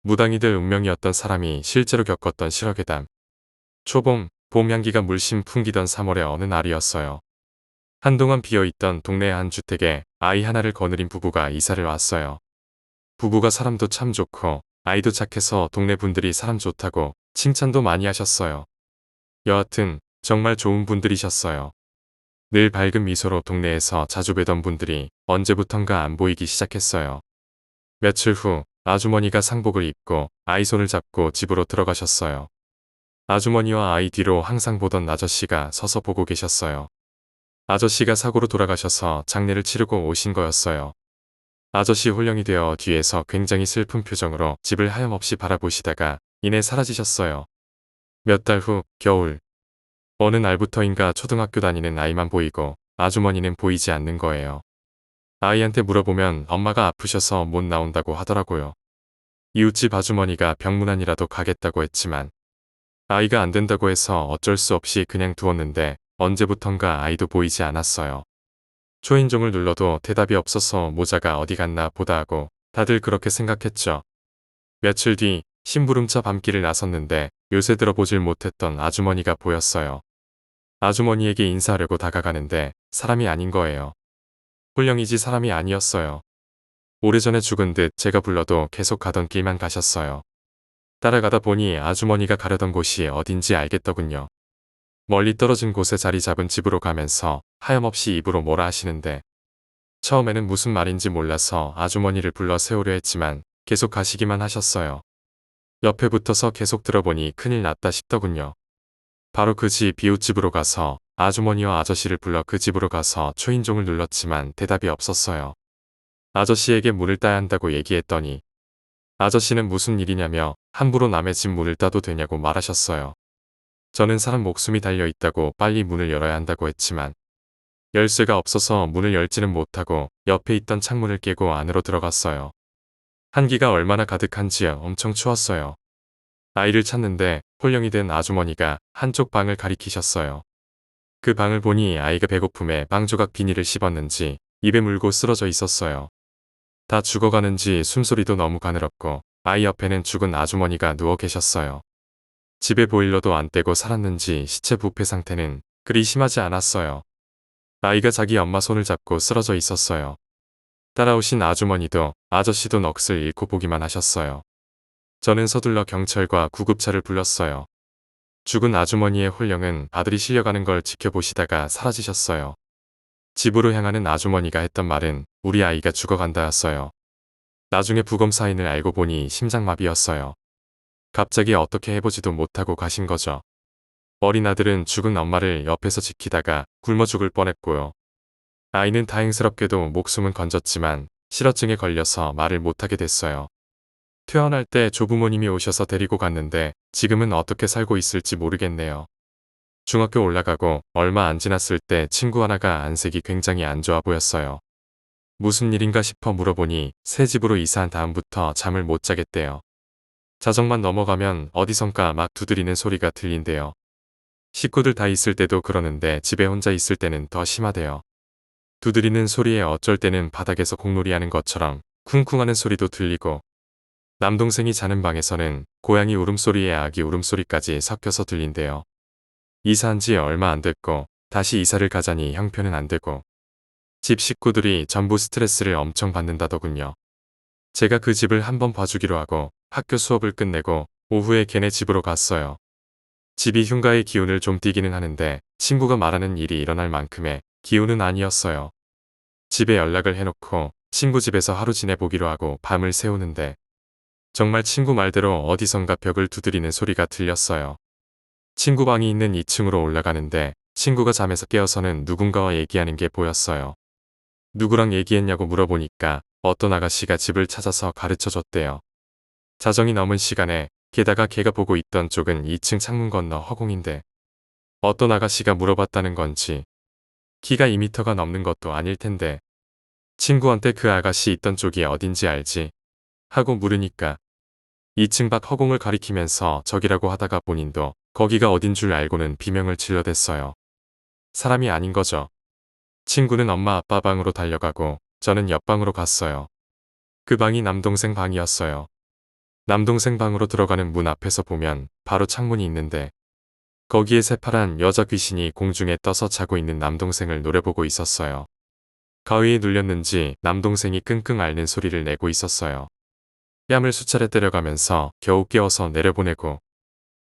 무당이 될 운명이었던 사람이 실제로 겪었던 실화괴담. 초봄, 봄 향기가 물씬 풍기던 3월의 어느 날이었어요. 한동안 비어있던 동네 한 주택에 아이 하나를 거느린 부부가 이사를 왔어요. 부부가 사람도 참 좋고 아이도 착해서 동네 분들이 사람 좋다고 칭찬도 많이 하셨어요. 여하튼 정말 좋은 분들이셨어요. 늘 밝은 미소로 동네에서 자주 뵈던 분들이 언제부턴가 안 보이기 시작했어요. 며칠 후 아주머니가 상복을 입고 아이 손을 잡고 집으로 들어가셨어요. 아주머니와 아이 뒤로 항상 보던 아저씨가 서서 보고 계셨어요. 아저씨가 사고로 돌아가셔서 장례를 치르고 오신 거였어요. 아저씨 홀령이 되어 뒤에서 굉장히 슬픈 표정으로 집을 하염없이 바라보시다가 이내 사라지셨어요. 몇 달 후 겨울 어느 날부터인가 초등학교 다니는 아이만 보이고 아주머니는 보이지 않는 거예요. 아이한테 물어보면 엄마가 아프셔서 못 나온다고 하더라고요. 이웃집 아주머니가 병문안이라도 가겠다고 했지만 아이가 안 된다고 해서 어쩔 수 없이 그냥 두었는데 언제부턴가 아이도 보이지 않았어요. 초인종을 눌러도 대답이 없어서 모자가 어디 갔나 보다 하고 다들 그렇게 생각했죠. 며칠 뒤 심부름차 밤길을 나섰는데 요새 들어보질 못했던 아주머니가 보였어요. 아주머니에게 인사하려고 다가가는데 사람이 아닌 거예요. 홀령이지 사람이 아니었어요. 오래전에 죽은 듯 제가 불러도 계속 가던 길만 가셨어요. 따라가다 보니 아주머니가 가려던 곳이 어딘지 알겠더군요. 멀리 떨어진 곳에 자리 잡은 집으로 가면서 하염없이 입으로 뭐라 하시는데 처음에는 무슨 말인지 몰라서 아주머니를 불러 세우려 했지만 계속 가시기만 하셨어요. 옆에 붙어서 계속 들어보니 큰일 났다 싶더군요. 바로 그 집 이웃집으로 가서 아주머니와 아저씨를 불러 그 집으로 가서 초인종을 눌렀지만 대답이 없었어요. 아저씨에게 문을 따야 한다고 얘기했더니 아저씨는 무슨 일이냐며 함부로 남의 집 문을 따도 되냐고 말하셨어요. 저는 사람 목숨이 달려 있다고 빨리 문을 열어야 한다고 했지만 열쇠가 없어서 문을 열지는 못하고 옆에 있던 창문을 깨고 안으로 들어갔어요. 한기가 얼마나 가득한지 엄청 추웠어요. 아이를 찾는데 홀령이 된 아주머니가 한쪽 방을 가리키셨어요. 그 방을 보니 아이가 배고픔에 빵 조각 비닐을 씹었는지 입에 물고 쓰러져 있었어요. 다 죽어가는지 숨소리도 너무 가늘었고 아이 옆에는 죽은 아주머니가 누워 계셨어요. 집에 보일러도 안 떼고 살았는지 시체 부패 상태는 그리 심하지 않았어요. 아이가 자기 엄마 손을 잡고 쓰러져 있었어요. 따라오신 아주머니도 아저씨도 넋을 잃고 보기만 하셨어요. 저는 서둘러 경찰과 구급차를 불렀어요. 죽은 아주머니의 홀령은 아들이 실려가는 걸 지켜보시다가 사라지셨어요. 집으로 향하는 아주머니가 했던 말은 우리 아이가 죽어간다였어요. 나중에 부검 사인을 알고 보니 심장마비였어요. 갑자기 어떻게 해보지도 못하고 가신 거죠. 어린 아들은 죽은 엄마를 옆에서 지키다가 굶어 죽을 뻔했고요. 아이는 다행스럽게도 목숨은 건졌지만 실어증에 걸려서 말을 못하게 됐어요. 퇴원할 때 조부모님이 오셔서 데리고 갔는데 지금은 어떻게 살고 있을지 모르겠네요. 중학교 올라가고 얼마 안 지났을 때 친구 하나가 안색이 굉장히 안 좋아 보였어요. 무슨 일인가 싶어 물어보니 새 집으로 이사한 다음부터 잠을 못 자겠대요. 자정만 넘어가면 어디선가 막 두드리는 소리가 들린대요. 식구들 다 있을 때도 그러는데 집에 혼자 있을 때는 더 심하대요. 두드리는 소리에 어쩔 때는 바닥에서 공놀이하는 것처럼 쿵쿵하는 소리도 들리고 남동생이 자는 방에서는 고양이 울음소리에 아기 울음소리까지 섞여서 들린대요. 이사한 지 얼마 안 됐고 다시 이사를 가자니 형편은 안 되고 집 식구들이 전부 스트레스를 엄청 받는다더군요. 제가 그 집을 한번 봐주기로 하고 학교 수업을 끝내고 오후에 걔네 집으로 갔어요. 집이 흉가의 기운을 좀 띠기는 하는데 친구가 말하는 일이 일어날 만큼의 기운은 아니었어요. 집에 연락을 해놓고 친구 집에서 하루 지내보기로 하고 밤을 새우는데 정말 친구 말대로 어디선가 벽을 두드리는 소리가 들렸어요. 친구 방이 있는 2층으로 올라가는데 친구가 잠에서 깨어서는 누군가와 얘기하는 게 보였어요. 누구랑 얘기했냐고 물어보니까 어떤 아가씨가 집을 찾아서 가르쳐줬대요. 자정이 넘은 시간에 게다가 걔가 보고 있던 쪽은 2층 창문 건너 허공인데 어떤 아가씨가 물어봤다는 건지 키가 2m가 넘는 것도 아닐 텐데 친구한테 그 아가씨 있던 쪽이 어딘지 알지? 하고 물으니까 2층 밖 허공을 가리키면서 저기라고 하다가 본인도 거기가 어딘 줄 알고는 비명을 질러댔어요. 사람이 아닌 거죠. 친구는 엄마 아빠 방으로 달려가고 저는 옆방으로 갔어요. 그 방이 남동생 방이었어요. 남동생 방으로 들어가는 문 앞에서 보면 바로 창문이 있는데 거기에 새파란 여자 귀신이 공중에 떠서 자고 있는 남동생을 노려보고 있었어요. 가위에 눌렸는지 남동생이 끙끙 앓는 소리를 내고 있었어요. 뺨을 수차례 때려가면서 겨우 깨워서 내려보내고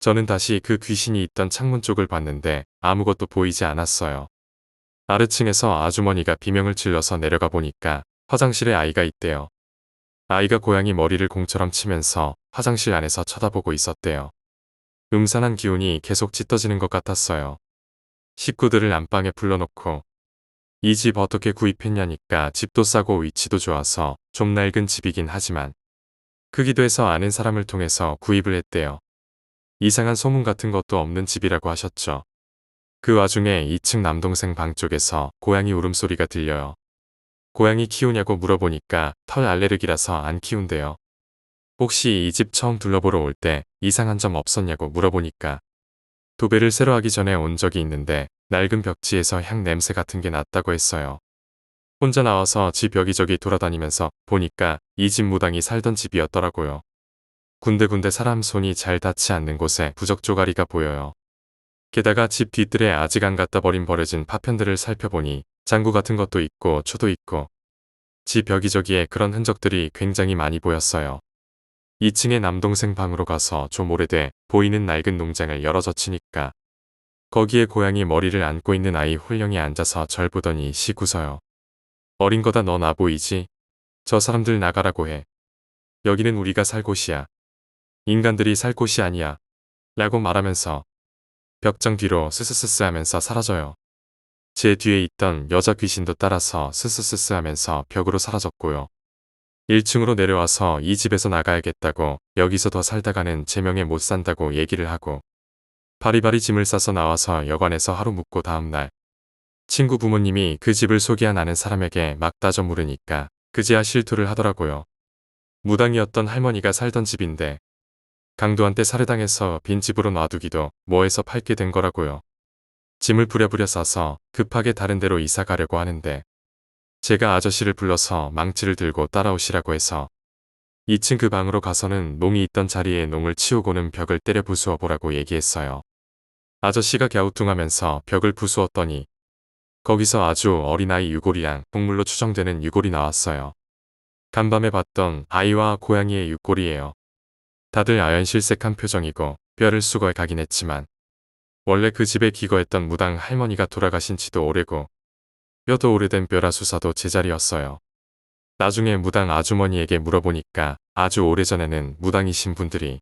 저는 다시 그 귀신이 있던 창문 쪽을 봤는데 아무것도 보이지 않았어요. 아래층에서 아주머니가 비명을 질러서 내려가 보니까 화장실에 아이가 있대요. 아이가 고양이 머리를 공처럼 치면서 화장실 안에서 쳐다보고 있었대요. 음산한 기운이 계속 짙어지는 것 같았어요. 식구들을 안방에 불러놓고 이 집 어떻게 구입했냐니까 집도 싸고 위치도 좋아서 좀 낡은 집이긴 하지만 크기도 해서 아는 사람을 통해서 구입을 했대요. 이상한 소문 같은 것도 없는 집이라고 하셨죠. 그 와중에 2층 남동생 방 쪽에서 고양이 울음소리가 들려요. 고양이 키우냐고 물어보니까 털 알레르기라서 안 키운대요. 혹시 이 집 처음 둘러보러 올 때 이상한 점 없었냐고 물어보니까 도배를 새로 하기 전에 온 적이 있는데 낡은 벽지에서 향 냄새 같은 게 났다고 했어요. 혼자 나와서 집 여기저기 돌아다니면서 보니까 이 집 무당이 살던 집이었더라고요. 군데군데 사람 손이 잘 닿지 않는 곳에 부적 조가리가 보여요. 게다가 집 뒤뜰에 아직 안 갖다 버린 버려진 파편들을 살펴보니 장구 같은 것도 있고 초도 있고 집 여기저기에 그런 흔적들이 굉장히 많이 보였어요. 2층의 남동생 방으로 가서 좀 오래돼 보이는 낡은 농장을 열어젖히니까 거기에 고양이 머리를 안고 있는 아이 홀령이 앉아서 절 보더니 씩 웃어요. 어린 거다 너 나 보이지? 저 사람들 나가라고 해. 여기는 우리가 살 곳이야. 인간들이 살 곳이 아니야. 라고 말하면서 벽장 뒤로 스스스스 하면서 사라져요. 제 뒤에 있던 여자 귀신도 따라서 스스스스 하면서 벽으로 사라졌고요. 1층으로 내려와서 이 집에서 나가야겠다고 여기서 더 살다가는 제 명에 못 산다고 얘기를 하고 바리바리 짐을 싸서 나와서 여관에서 하루 묵고 다음날 친구 부모님이 그 집을 소개한 아는 사람에게 막 따져 물으니까 그제야 실토를 하더라고요. 무당이었던 할머니가 살던 집인데 강도한테 살해당해서 빈 집으로 놔두기도 뭐해서 팔게 된 거라고요. 짐을 부랴부랴 싸서 급하게 다른 데로 이사 가려고 하는데 제가 아저씨를 불러서 망치를 들고 따라오시라고 해서 2층 그 방으로 가서는 농이 있던 자리에 농을 치우고는 벽을 때려 부수어 보라고 얘기했어요. 아저씨가 갸우뚱하면서 벽을 부수었더니 거기서 아주 어린아이 유골이랑 동물로 추정되는 유골이 나왔어요. 간밤에 봤던 아이와 고양이의 유골이에요. 다들 아연실색한 표정이고 뼈를 수거해 가긴 했지만 원래 그 집에 기거했던 무당 할머니가 돌아가신 지도 오래고 뼈도 오래된 뼈라 수사도 제자리였어요. 나중에 무당 아주머니에게 물어보니까 아주 오래전에는 무당이신 분들이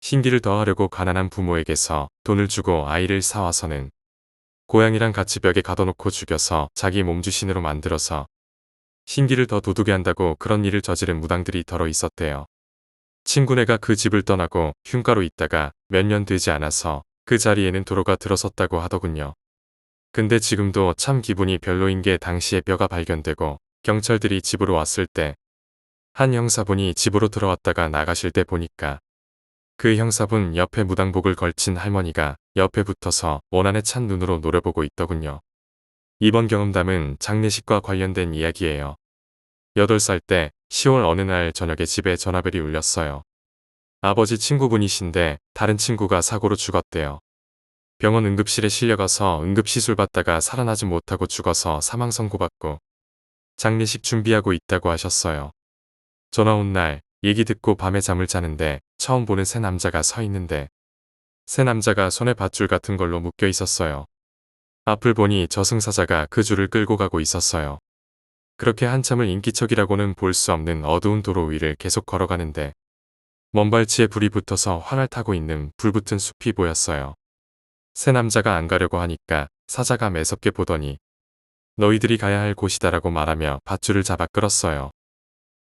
신기를 더하려고 가난한 부모에게서 돈을 주고 아이를 사와서는 고양이랑 같이 벽에 가둬놓고 죽여서 자기 몸주신으로 만들어서 신기를 더 돋우게 한다고 그런 일을 저지른 무당들이 더러 있었대요. 친구네가 그 집을 떠나고 흉가로 있다가 몇 년 되지 않아서 그 자리에는 도로가 들어섰다고 하더군요. 근데 지금도 참 기분이 별로인 게 당시에 뼈가 발견되고 경찰들이 집으로 왔을 때 한 형사분이 집으로 들어왔다가 나가실 때 보니까 그 형사분 옆에 무당복을 걸친 할머니가 옆에 붙어서 원한에 찬 눈으로 노려보고 있더군요. 이번 경험담은 장례식과 관련된 이야기예요. 8살 때 10월 어느 날 저녁에 집에 전화벨이 울렸어요. 아버지 친구분이신데 다른 친구가 사고로 죽었대요. 병원 응급실에 실려가서 응급시술 받다가 살아나지 못하고 죽어서 사망 선고받고 장례식 준비하고 있다고 하셨어요. 전화 온 날 얘기 듣고 밤에 잠을 자는데 처음 보는 새 남자가 서 있는데 새 남자가 손에 밧줄 같은 걸로 묶여 있었어요. 앞을 보니 저승사자가 그 줄을 끌고 가고 있었어요. 그렇게 한참을 인기척이라고는 볼 수 없는 어두운 도로 위를 계속 걸어가는데 먼발치에 불이 붙어서 활을 타고 있는 불붙은 숲이 보였어요. 새 남자가 안 가려고 하니까 사자가 매섭게 보더니 너희들이 가야 할 곳이다라고 말하며 밧줄을 잡아 끌었어요.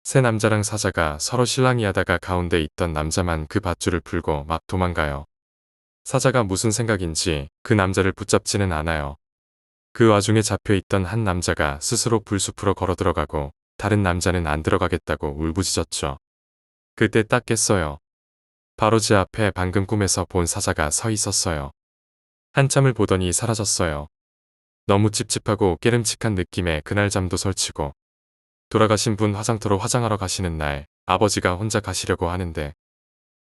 새 남자랑 사자가 서로 실랑이 하다가 가운데 있던 남자만 그 밧줄을 풀고 막 도망가요. 사자가 무슨 생각인지 그 남자를 붙잡지는 않아요. 그 와중에 잡혀있던 한 남자가 스스로 불숲으로 걸어 들어가고 다른 남자는 안 들어가겠다고 울부짖었죠. 그때 딱 깼어요. 바로 제 앞에 방금 꿈에서 본 사자가 서 있었어요. 한참을 보더니 사라졌어요. 너무 찝찝하고 깨름칙한 느낌에 그날 잠도 설치고 돌아가신 분 화장터로 화장하러 가시는 날 아버지가 혼자 가시려고 하는데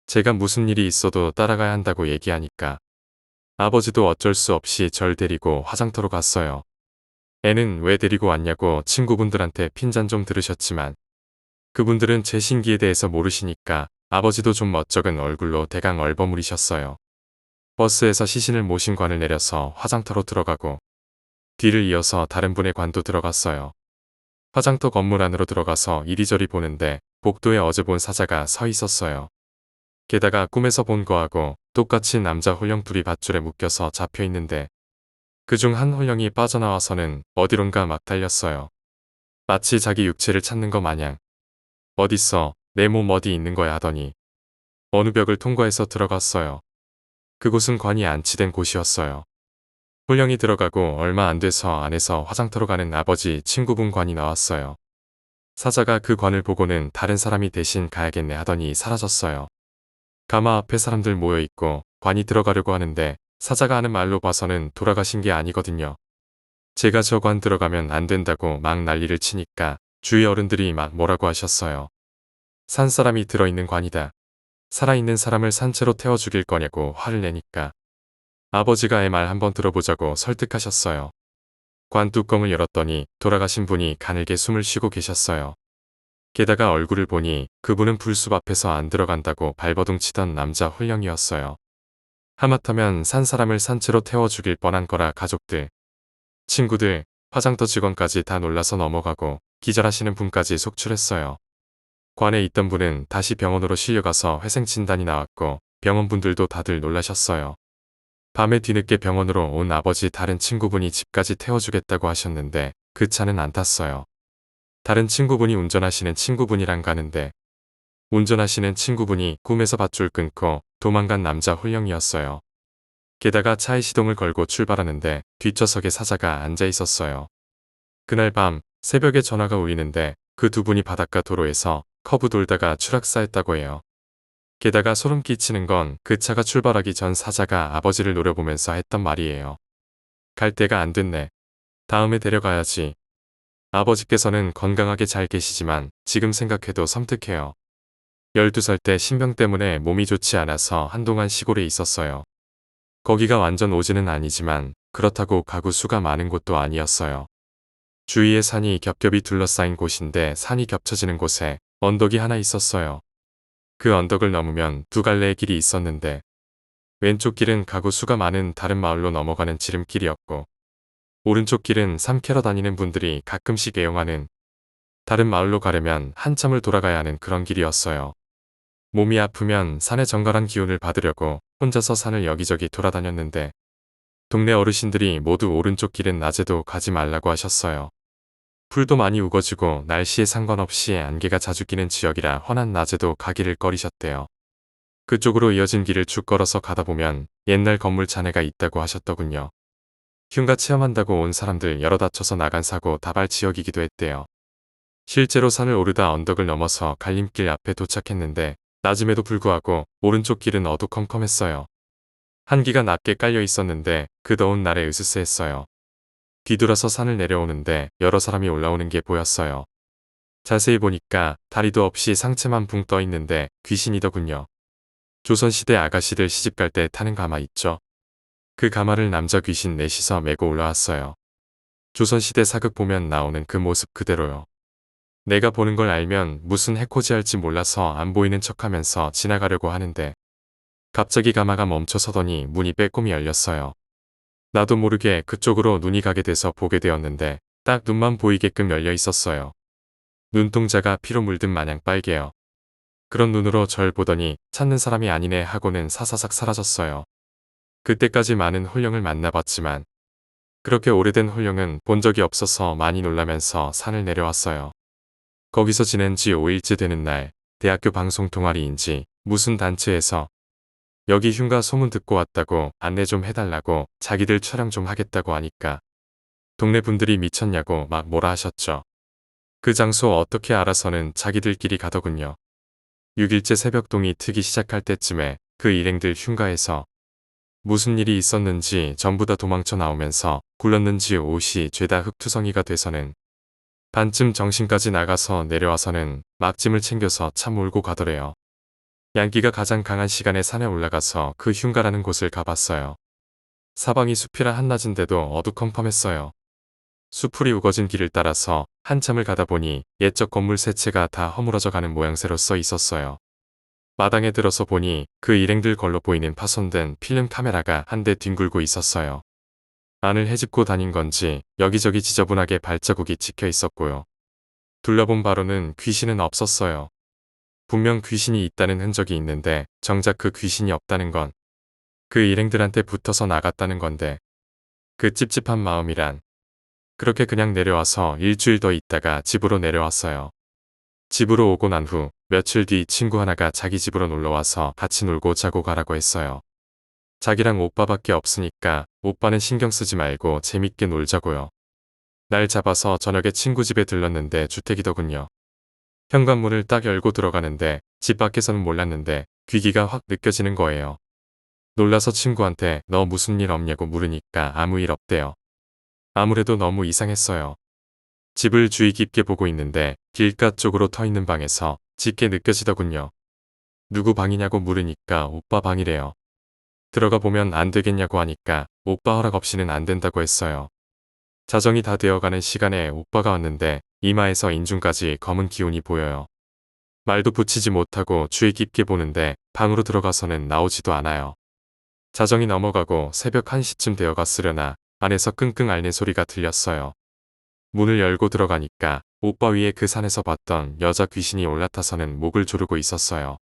제가 무슨 일이 있어도 따라가야 한다고 얘기하니까 아버지도 어쩔 수 없이 절 데리고 화장터로 갔어요. 애는 왜 데리고 왔냐고 친구분들한테 핀잔 좀 들으셨지만 그분들은 제 신기에 대해서 모르시니까 아버지도 좀 멋쩍은 얼굴로 대강 얼버무리셨어요. 버스에서 시신을 모신 관을 내려서 화장터로 들어가고 뒤를 이어서 다른 분의 관도 들어갔어요. 화장터 건물 안으로 들어가서 이리저리 보는데 복도에 어제 본 사자가 서 있었어요. 게다가 꿈에서 본 거하고 똑같이 남자 홀령 둘이 밧줄에 묶여서 잡혀 있는데 그중 한 홀령이 빠져나와서는 어디론가 막 달렸어요. 마치 자기 육체를 찾는 것 마냥 어딨어, 내 몸 어디 있는 거야 하더니 어느 벽을 통과해서 들어갔어요. 그곳은 관이 안치된 곳이었어요. 홀령이 들어가고 얼마 안 돼서 안에서 화장터로 가는 아버지 친구분 관이 나왔어요. 사자가 그 관을 보고는 다른 사람이 대신 가야겠네 하더니 사라졌어요. 가마 앞에 사람들 모여있고 관이 들어가려고 하는데 사자가 하는 말로 봐서는 돌아가신 게 아니거든요. 제가 저 관 들어가면 안 된다고 막 난리를 치니까 주위 어른들이 막 뭐라고 하셨어요. 산 사람이 들어있는 관이다. 살아있는 사람을 산채로 태워 죽일 거냐고 화를 내니까 아버지가 애 말 한번 들어보자고 설득하셨어요. 관 뚜껑을 열었더니 돌아가신 분이 가늘게 숨을 쉬고 계셨어요. 게다가 얼굴을 보니 그분은 불숲 앞에서 안 들어간다고 발버둥 치던 남자 홀령이었어요. 하마터면 산 사람을 산채로 태워 죽일 뻔한 거라 가족들, 친구들, 화장터 직원까지 다 놀라서 넘어가고 기절하시는 분까지 속출했어요. 관에 있던 분은 다시 병원으로 실려가서 회생 진단이 나왔고 병원분들도 다들 놀라셨어요. 밤에 뒤늦게 병원으로 온 아버지 다른 친구분이 집까지 태워주겠다고 하셨는데 그 차는 안 탔어요. 다른 친구분이 운전하시는 친구분이랑 가는데 운전하시는 친구분이 꿈에서 밧줄 끊고 도망간 남자 홀령이었어요. 게다가 차에 시동을 걸고 출발하는데 뒷좌석에 사자가 앉아 있었어요. 그날 밤 새벽에 전화가 울리는데 그 두 분이 바닷가 도로에서 커브 돌다가 추락사했다고 해요. 게다가 소름 끼치는 건 그 차가 출발하기 전 사자가 아버지를 노려보면서 했던 말이에요. 갈 때가 안 됐네. 다음에 데려가야지. 아버지께서는 건강하게 잘 계시지만 지금 생각해도 섬뜩해요. 12살 때 신병 때문에 몸이 좋지 않아서 한동안 시골에 있었어요. 거기가 완전 오지는 아니지만 그렇다고 가구 수가 많은 곳도 아니었어요. 주위에 산이 겹겹이 둘러싸인 곳인데 산이 겹쳐지는 곳에 언덕이 하나 있었어요. 그 언덕을 넘으면 두 갈래의 길이 있었는데 왼쪽 길은 가구 수가 많은 다른 마을로 넘어가는 지름길이었고 오른쪽 길은 삼 캐러 다니는 분들이 가끔씩 애용하는 다른 마을로 가려면 한참을 돌아가야 하는 그런 길이었어요. 몸이 아프면 산의 정갈한 기운을 받으려고 혼자서 산을 여기저기 돌아다녔는데 동네 어르신들이 모두 오른쪽 길은 낮에도 가지 말라고 하셨어요. 풀도 많이 우거지고 날씨에 상관없이 안개가 자주 끼는 지역이라 훤한 낮에도 가기를 꺼리셨대요. 그쪽으로 이어진 길을 쭉 걸어서 가다 보면 옛날 건물 잔해가 있다고 하셨더군요. 흉가 체험한다고 온 사람들 여러 다쳐서 나간 사고 다발 지역이기도 했대요. 실제로 산을 오르다 언덕을 넘어서 갈림길 앞에 도착했는데 낮음에도 불구하고 오른쪽 길은 어두컴컴했어요. 한기가 낮게 깔려 있었는데 그 더운 날에 으스스했어요. 뒤돌아서 산을 내려오는데 여러 사람이 올라오는 게 보였어요. 자세히 보니까 다리도 없이 상체만 붕 떠 있는데 귀신이더군요. 조선시대 아가씨들 시집갈 때 타는 가마 있죠. 그 가마를 남자 귀신 넷이서 메고 올라왔어요. 조선시대 사극 보면 나오는 그 모습 그대로요. 내가 보는 걸 알면 무슨 해코지 할지 몰라서 안 보이는 척하면서 지나가려고 하는데 갑자기 가마가 멈춰서더니 문이 빼꼼히 열렸어요. 나도 모르게 그쪽으로 눈이 가게 돼서 보게 되었는데 딱 눈만 보이게끔 열려 있었어요. 눈동자가 피로 물든 마냥 빨개요. 그런 눈으로 절 보더니 찾는 사람이 아니네 하고는 사사삭 사라졌어요. 그때까지 많은 홀령을 만나봤지만 그렇게 오래된 홀령은 본 적이 없어서 많이 놀라면서 산을 내려왔어요. 거기서 지낸 지 5일째 되는 날 대학교 방송 동아리인지 무슨 단체에서 여기 흉가 소문 듣고 왔다고 안내 좀 해달라고 자기들 촬영 좀 하겠다고 하니까 동네 분들이 미쳤냐고 막 뭐라 하셨죠. 그 장소 어떻게 알아서는 자기들끼리 가더군요. 6일째 새벽동이 트기 시작할 때쯤에 그 일행들 흉가에서 무슨 일이 있었는지 전부 다 도망쳐 나오면서 굴렀는지 옷이 죄다 흙투성이가 돼서는 반쯤 정신까지 나가서 내려와서는 막짐을 챙겨서 차 몰고 가더래요. 양기가 가장 강한 시간에 산에 올라가서 그 흉가라는 곳을 가봤어요. 사방이 숲이라 한낮인데도 어두컴컴했어요. 수풀이 우거진 길을 따라서 한참을 가다 보니 옛적 건물 세 채가 다 허물어져 가는 모양새로 써 있었어요. 마당에 들어서 보니 그 일행들 걸로 보이는 파손된 필름 카메라가 한 대 뒹굴고 있었어요. 안을 헤집고 다닌 건지 여기저기 지저분하게 발자국이 찍혀 있었고요. 둘러본 바로는 귀신은 없었어요. 분명 귀신이 있다는 흔적이 있는데 정작 그 귀신이 없다는 건 그 일행들한테 붙어서 나갔다는 건데 그 찝찝한 마음이란. 그렇게 그냥 내려와서 일주일 더 있다가 집으로 내려왔어요. 집으로 오고 난 후 며칠 뒤 친구 하나가 자기 집으로 놀러와서 같이 놀고 자고 가라고 했어요. 자기랑 오빠밖에 없으니까 오빠는 신경 쓰지 말고 재밌게 놀자고요. 날 잡아서 저녁에 친구 집에 들렀는데 주택이더군요. 현관문을 딱 열고 들어가는데 집 밖에서는 몰랐는데 귀기가 확 느껴지는 거예요. 놀라서 친구한테 너 무슨 일 없냐고 물으니까 아무 일 없대요. 아무래도 너무 이상했어요. 집을 주의 깊게 보고 있는데 길가 쪽으로 터 있는 방에서 짙게 느껴지더군요. 누구 방이냐고 물으니까 오빠 방이래요. 들어가 보면 안 되겠냐고 하니까 오빠 허락 없이는 안 된다고 했어요. 자정이 다 되어가는 시간에 오빠가 왔는데 이마에서 인중까지 검은 기운이 보여요. 말도 붙이지 못하고 주의 깊게 보는데 방으로 들어가서는 나오지도 않아요. 자정이 넘어가고 새벽 1시쯤 되어갔으려나 안에서 끙끙 앓는 소리가 들렸어요. 문을 열고 들어가니까 오빠 위에 그 산에서 봤던 여자 귀신이 올라타서는 목을 조르고 있었어요.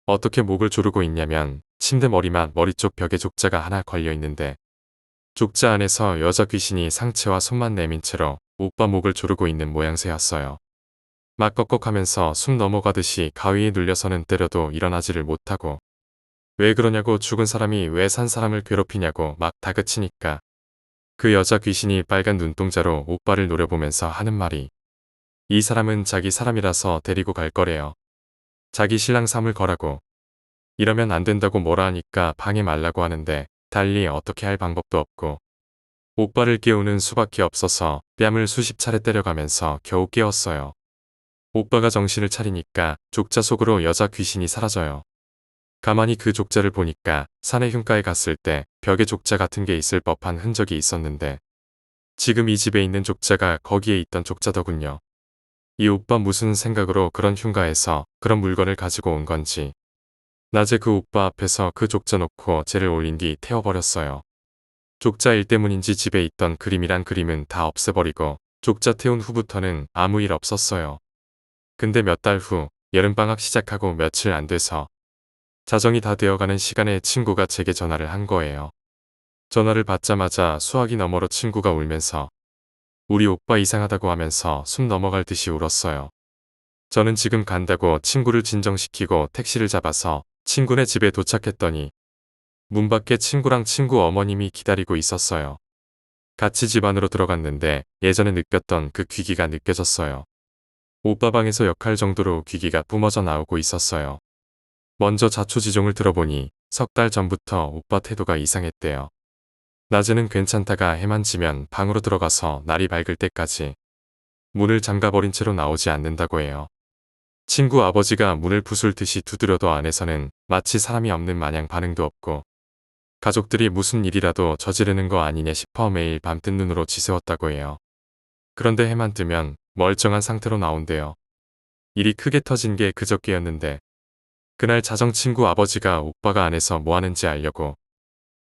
어떻게 목을 조르고 있냐면 침대 머리맡 머리 쪽 벽에 족자가 하나 걸려 있는데 족자 안에서 여자 귀신이 상체와 손만 내민 채로 오빠 목을 조르고 있는 모양새였어요. 막 꺽꺽하면서 숨 넘어가듯이 가위에 눌려서는 때려도 일어나지를 못하고 왜 그러냐고 죽은 사람이 왜 산 사람을 괴롭히냐고 막 다그치니까 그 여자 귀신이 빨간 눈동자로 오빠를 노려보면서 하는 말이 이 사람은 자기 사람이라서 데리고 갈 거래요. 자기 신랑 삼을 거라고. 이러면 안 된다고 뭐라 하니까 방해 말라고 하는데 달리 어떻게 할 방법도 없고 오빠를 깨우는 수밖에 없어서 뺨을 수십 차례 때려가면서 겨우 깨웠어요. 오빠가 정신을 차리니까 족자 속으로 여자 귀신이 사라져요. 가만히 그 족자를 보니까 산의 흉가에 갔을 때 벽에 족자 같은 게 있을 법한 흔적이 있었는데 지금 이 집에 있는 족자가 거기에 있던 족자더군요. 이 오빠 무슨 생각으로 그런 흉가에서 그런 물건을 가지고 온 건지 낮에 그 오빠 앞에서 그 족자 놓고 쟤를 올린 뒤 태워버렸어요. 족자 일 때문인지 집에 있던 그림이란 그림은 다 없애버리고 족자 태운 후부터는 아무 일 없었어요. 근데 몇 달 후 여름방학 시작하고 며칠 안 돼서 자정이 다 되어가는 시간에 친구가 제게 전화를 한 거예요. 전화를 받자마자 수화기 너머로 친구가 울면서 우리 오빠 이상하다고 하면서 숨 넘어갈 듯이 울었어요. 저는 지금 간다고 친구를 진정시키고 택시를 잡아서 친구네 집에 도착했더니 문 밖에 친구랑 친구 어머님이 기다리고 있었어요. 같이 집 안으로 들어갔는데 예전에 느꼈던 그 귀기가 느껴졌어요. 오빠 방에서 역할 정도로 귀기가 뿜어져 나오고 있었어요. 먼저 자초지종을 들어보니 석 달 전부터 오빠 태도가 이상했대요. 낮에는 괜찮다가 해만 지면 방으로 들어가서 날이 밝을 때까지 문을 잠가버린 채로 나오지 않는다고 해요. 친구 아버지가 문을 부술듯이 두드려도 안에서는 마치 사람이 없는 마냥 반응도 없고 가족들이 무슨 일이라도 저지르는 거 아니냐 싶어 매일 밤뜬 눈으로 지새웠다고 해요. 그런데 해만 뜨면 멀쩡한 상태로 나온대요. 일이 크게 터진 게 그저께였는데 그날 자정 친구 아버지가 오빠가 안에서 뭐 하는지 알려고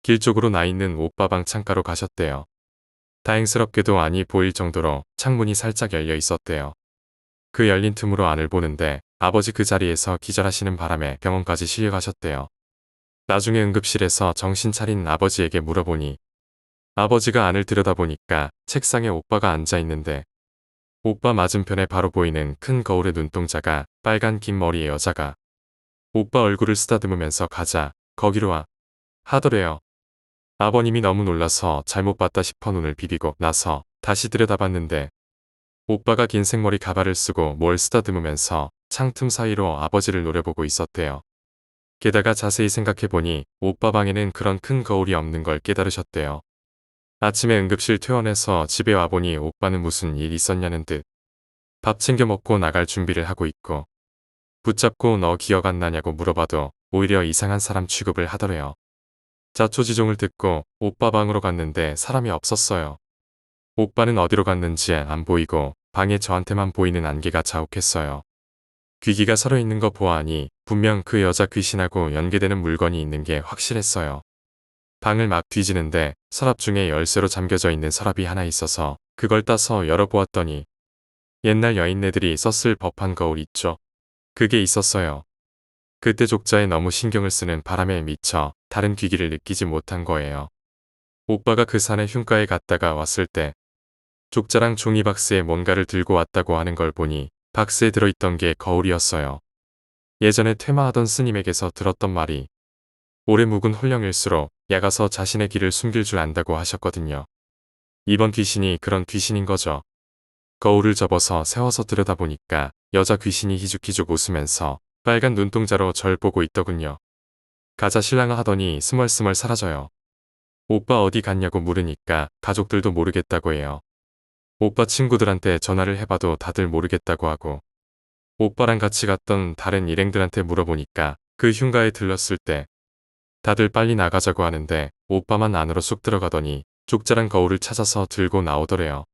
길 쪽으로 나 있는 오빠 방 창가로 가셨대요. 다행스럽게도 안이 보일 정도로 창문이 살짝 열려 있었대요. 그 열린 틈으로 안을 보는데 아버지 그 자리에서 기절하시는 바람에 병원까지 실려가셨대요. 나중에 응급실에서 정신 차린 아버지에게 물어보니 아버지가 안을 들여다보니까 책상에 오빠가 앉아 있는데 오빠 맞은편에 바로 보이는 큰 거울의 눈동자가 빨간 긴 머리의 여자가 오빠 얼굴을 쓰다듬으면서 가자 거기로 와 하더래요. 아버님이 너무 놀라서 잘못 봤다 싶어 눈을 비비고 나서 다시 들여다봤는데 오빠가 긴 생머리 가발을 쓰고 뭘 쓰다듬으면서 창틈 사이로 아버지를 노려보고 있었대요. 게다가 자세히 생각해보니 오빠 방에는 그런 큰 거울이 없는 걸 깨달으셨대요. 아침에 응급실 퇴원해서 집에 와보니 오빠는 무슨 일 있었냐는 듯 밥 챙겨 먹고 나갈 준비를 하고 있고 붙잡고 너 기억 안 나냐고 물어봐도 오히려 이상한 사람 취급을 하더래요. 자초지종을 듣고 오빠 방으로 갔는데 사람이 없었어요. 오빠는 어디로 갔는지 안 보이고 방에 저한테만 보이는 안개가 자욱했어요. 귀기가 서려 있는 거 보아하니 분명 그 여자 귀신하고 연계되는 물건이 있는 게 확실했어요. 방을 막 뒤지는데 서랍 중에 열쇠로 잠겨져 있는 서랍이 하나 있어서 그걸 따서 열어보았더니 옛날 여인네들이 썼을 법한 거울 있죠. 그게 있었어요. 그때 족자에 너무 신경을 쓰는 바람에 미쳐 다른 귀기를 느끼지 못한 거예요. 오빠가 그 산에 흉가에 갔다가 왔을 때 족자랑 종이박스에 뭔가를 들고 왔다고 하는 걸 보니 박스에 들어있던 게 거울이었어요. 예전에 퇴마하던 스님에게서 들었던 말이 오래 묵은 홀령일수록 약아서 자신의 길을 숨길 줄 안다고 하셨거든요. 이번 귀신이 그런 귀신인 거죠. 거울을 접어서 세워서 들여다보니까 여자 귀신이 희죽희죽 웃으면서 빨간 눈동자로 절 보고 있더군요. 가자 신랑아 하더니 스멀스멀 사라져요. 오빠 어디 갔냐고 물으니까 가족들도 모르겠다고 해요. 오빠 친구들한테 전화를 해봐도 다들 모르겠다고 하고 오빠랑 같이 갔던 다른 일행들한테 물어보니까 그 흉가에 들렀을 때 다들 빨리 나가자고 하는데 오빠만 안으로 쑥 들어가더니 족자랑 거울을 찾아서 들고 나오더래요.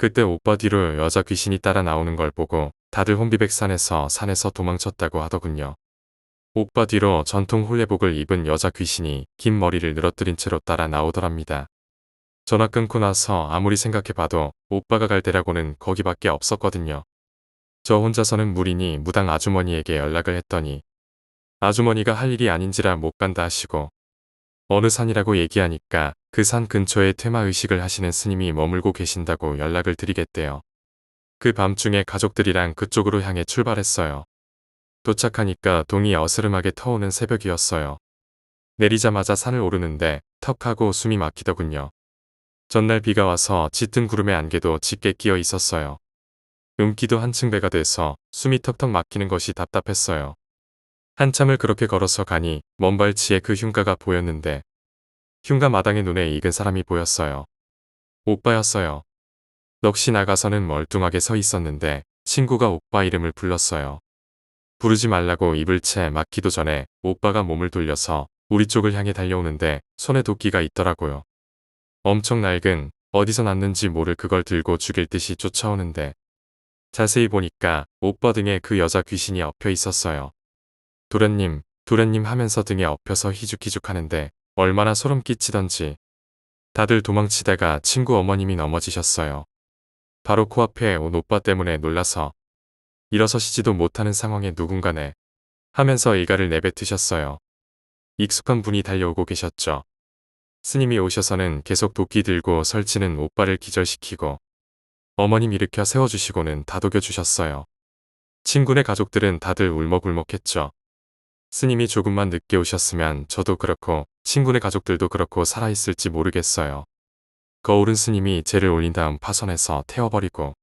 그때 오빠 뒤로 여자 귀신이 따라 나오는 걸 보고 다들 혼비백산해서 산에서 도망쳤다고 하더군요. 오빠 뒤로 전통 홀레복을 입은 여자 귀신이 긴 머리를 늘어뜨린 채로 따라 나오더랍니다. 전화 끊고 나서 아무리 생각해봐도 오빠가 갈 데라고는 거기밖에 없었거든요. 저 혼자서는 무리니 무당 아주머니에게 연락을 했더니 아주머니가 할 일이 아닌지라 못 간다 하시고 어느 산이라고 얘기하니까 그 산 근처에 퇴마의식을 하시는 스님이 머물고 계신다고 연락을 드리겠대요. 그 밤중에 가족들이랑 그쪽으로 향해 출발했어요. 도착하니까 동이 어스름하게 터오는 새벽이었어요. 내리자마자 산을 오르는데 턱하고 숨이 막히더군요. 전날 비가 와서 짙은 구름의 안개도 짙게 끼어 있었어요. 음기도 한층 배가 돼서 숨이 턱턱 막히는 것이 답답했어요. 한참을 그렇게 걸어서 가니 먼 발치에 그 흉가가 보였는데 흉가 마당에 눈에 익은 사람이 보였어요. 오빠였어요. 넋이 나가서는 멀뚱하게 서 있었는데 친구가 오빠 이름을 불렀어요. 부르지 말라고 입을 채 막기도 전에 오빠가 몸을 돌려서 우리 쪽을 향해 달려오는데 손에 도끼가 있더라고요. 엄청 낡은 어디서 났는지 모를 그걸 들고 죽일 듯이 쫓아오는데 자세히 보니까 오빠 등에 그 여자 귀신이 엎여 있었어요. 도련님, 도련님 하면서 등에 엎여서 희죽희죽 하는데 얼마나 소름 끼치던지 다들 도망치다가 친구 어머님이 넘어지셨어요. 바로 코앞에 온 오빠 때문에 놀라서 일어서시지도 못하는 상황에 누군가네 하면서 일가를 내뱉으셨어요. 익숙한 분이 달려오고 계셨죠. 스님이 오셔서는 계속 도끼 들고 설치는 오빠를 기절시키고 어머님 일으켜 세워주시고는 다독여 주셨어요. 친구네 가족들은 다들 울먹울먹했죠. 스님이 조금만 늦게 오셨으면 저도 그렇고 친구네 가족들도 그렇고 살아있을지 모르겠어요. 거울은 스님이 죄를 올린 다음 파손해서 태워버리고